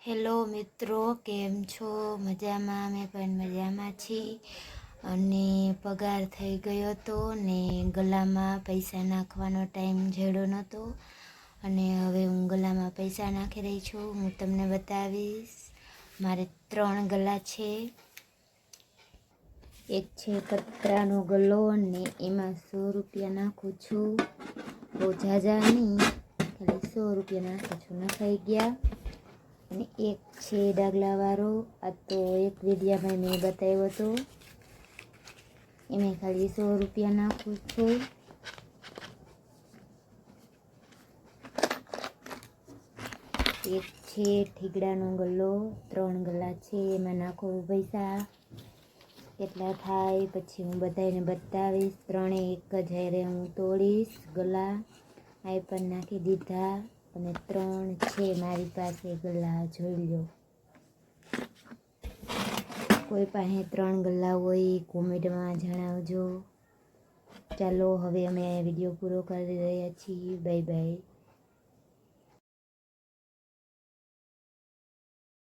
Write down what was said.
Hello મિત્રો, કેમ છો? મજામાં? અમે પણ મજામાં છીએ. અને પગાર થઈ ગયો હતો ને ગલામાં પૈસા નાખવાનો ટાઈમ જેડો નહોતો. અને હવે હું ગલામાં પૈસા નાખી રહી છું. હું તમને બતાવીશ. મારે 3 ગલા છે. એક છે પતરાનો ગલો ને એમાં 100 રૂપિયા નાખું છું. બહુ ઝાઝા નહીં, ખાલી 100 રૂપિયા નાખું છું. નખાઈ ગયા. અને એક છે ડાગલાવાળો. આ તો એક વિડીયામાં મેં બતાવ્યો હતો. એમાં ખાલી 100 રૂપિયા નાખું છું. એક છે ઠીકડાનો ગલ્લો. 3 ગલ્લા છે, એમાં નાખો પૈસા કેટલા થાય પછી હું બધાને બતાવીશ. 3 એક જ હારે હું તોડીશ ગલ્લા. આ પણ નાખી દીધા. અને 3 છે મારી પાસે ગલ્લા, જોઈ લો. કોઈ પાસે 3 ગલ્લા હોય કોમેન્ટમાં જણાવજો. ચાલો હવે અમે વિડીયો પૂરો કરી રહ્યા છીએ. Bye bye.